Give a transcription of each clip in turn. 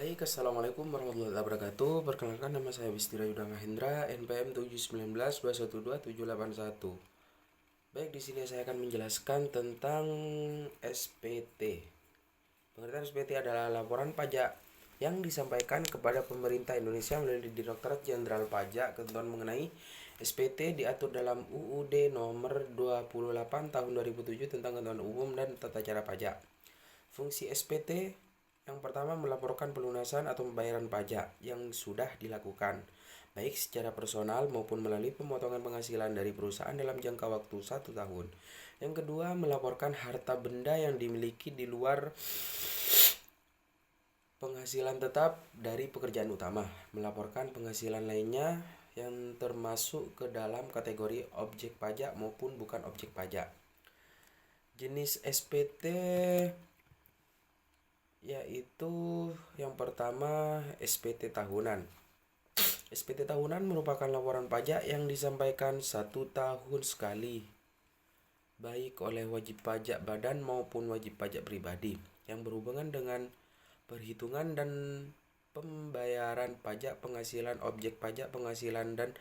Baik, Assalamualaikum warahmatullahi wabarakatuh. Perkenalkan, nama saya Bistira Yuda Mahendra, NPM 719212781. Baik, di sini saya akan menjelaskan tentang SPT. Pengertian SPT adalah laporan pajak yang disampaikan kepada pemerintah Indonesia melalui Direktorat Jenderal Pajak. Ketentuan mengenai SPT diatur dalam UUD nomor 28 tahun 2007 tentang ketentuan umum dan tata cara pajak. Fungsi SPT yang pertama, melaporkan pelunasan atau pembayaran pajak yang sudah dilakukan, baik secara personal maupun melalui pemotongan penghasilan dari perusahaan dalam jangka waktu 1 tahun. Yang kedua, melaporkan harta benda yang dimiliki di luar penghasilan tetap dari pekerjaan utama. Melaporkan penghasilan lainnya yang termasuk ke dalam kategori objek pajak maupun bukan objek pajak. Jenis SPT yaitu yang pertama SPT tahunan. SPT tahunan merupakan laporan pajak yang disampaikan 1 tahun sekali, baik oleh wajib pajak badan maupun wajib pajak pribadi, yang berhubungan dengan perhitungan dan pembayaran pajak penghasilan, objek pajak penghasilan dan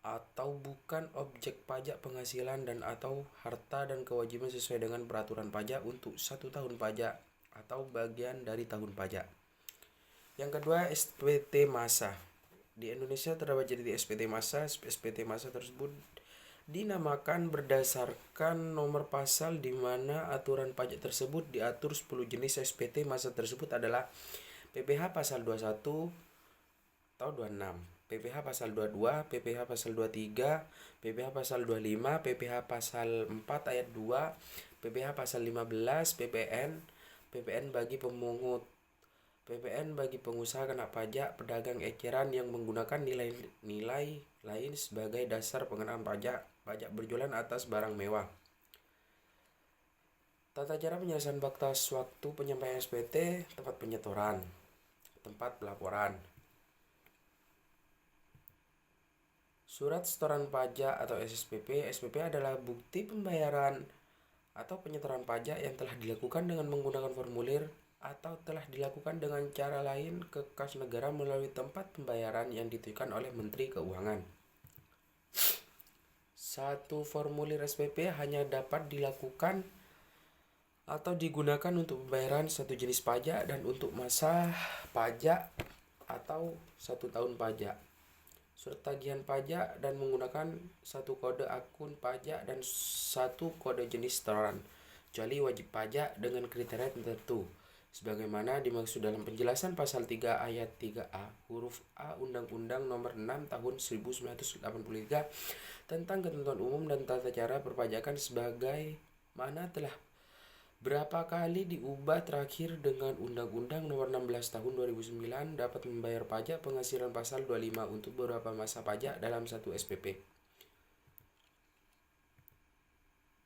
atau bukan objek pajak penghasilan dan atau harta dan kewajiban sesuai dengan peraturan pajak untuk 1 tahun pajak atau bagian dari tahun pajak. Yang kedua, SPT masa. Di Indonesia terdapat jadi SPT masa. SPT masa tersebut dinamakan berdasarkan nomor pasal di mana aturan pajak tersebut diatur. 10 jenis SPT masa tersebut adalah PPh pasal 21 atau 26, PPh pasal 22, PPh pasal 23, PPh pasal 25, PPh pasal 4 ayat 2, PPh pasal 15, PPN bagi pemungut, PPN bagi pengusaha kena pajak pedagang eceran yang menggunakan nilai lain sebagai dasar pengenaan pajak berjualan atas barang mewah. Tata cara penyelesaian batas waktu penyampaian SPT, tempat penyetoran, tempat pelaporan. Surat setoran pajak atau SSPP. SPP adalah bukti pembayaran atau penyetoran pajak yang telah dilakukan dengan menggunakan formulir atau telah dilakukan dengan cara lain ke kas negara melalui tempat pembayaran yang ditentukan oleh Menteri Keuangan. Satu formulir SPP hanya dapat dilakukan atau digunakan untuk pembayaran satu jenis pajak dan untuk masa pajak atau 1 tahun pajak. Surat tagihan pajak dan menggunakan satu kode akun pajak dan satu kode jenis setoran, kecuali wajib pajak dengan kriteria tertentu, sebagaimana dimaksud dalam penjelasan pasal 3 ayat 3A huruf A Undang-Undang Nomor 6 Tahun 1983 tentang ketentuan umum dan tata cara perpajakan, sebagaimana telah berapa kali diubah terakhir dengan Undang-Undang Nomor 16 Tahun 2009, dapat membayar pajak penghasilan pasal 25 untuk beberapa masa pajak dalam satu SPP.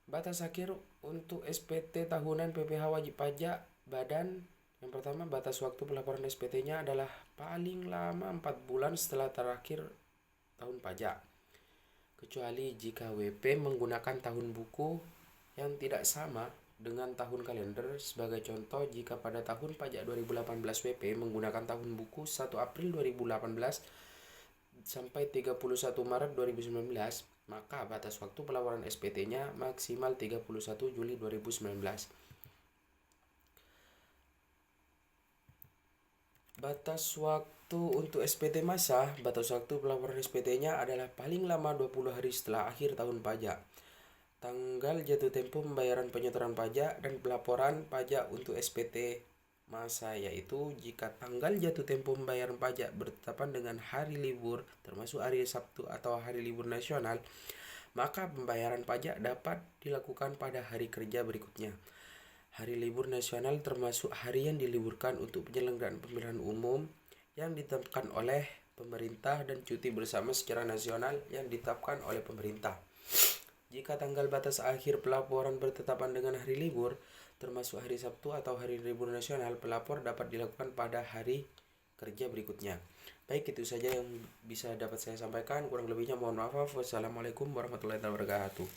Batas akhir untuk SPT tahunan PPh wajib pajak badan. Yang pertama, batas waktu pelaporan SPT-nya adalah paling lama 4 bulan setelah terakhir tahun pajak, kecuali jika WP menggunakan tahun buku yang tidak sama dengan tahun kalender. Sebagai contoh, jika pada tahun pajak 2018 WP menggunakan tahun buku 1 April 2018 sampai 31 Maret 2019, maka batas waktu pelaporan SPT-nya maksimal 31 Juli 2019. Batas waktu untuk SPT masa. Batas waktu pelaporan SPT-nya adalah paling lama 20 hari setelah akhir tahun pajak. Tanggal jatuh tempo pembayaran penyetoran pajak dan pelaporan pajak untuk SPT masa, yaitu jika tanggal jatuh tempo pembayaran pajak bertepatan dengan hari libur termasuk hari Sabtu atau hari libur nasional, maka pembayaran pajak dapat dilakukan pada hari kerja berikutnya. Hari libur nasional termasuk hari yang diliburkan untuk penyelenggaraan pemilihan umum yang ditetapkan oleh pemerintah dan cuti bersama secara nasional yang ditetapkan oleh pemerintah. Jika tanggal batas akhir pelaporan bertepatan dengan hari libur, termasuk hari Sabtu atau hari libur nasional, pelapor dapat dilakukan pada hari kerja berikutnya. Baik, itu saja yang bisa dapat saya sampaikan. Kurang lebihnya mohon maaf. Wassalamualaikum warahmatullahi wabarakatuh.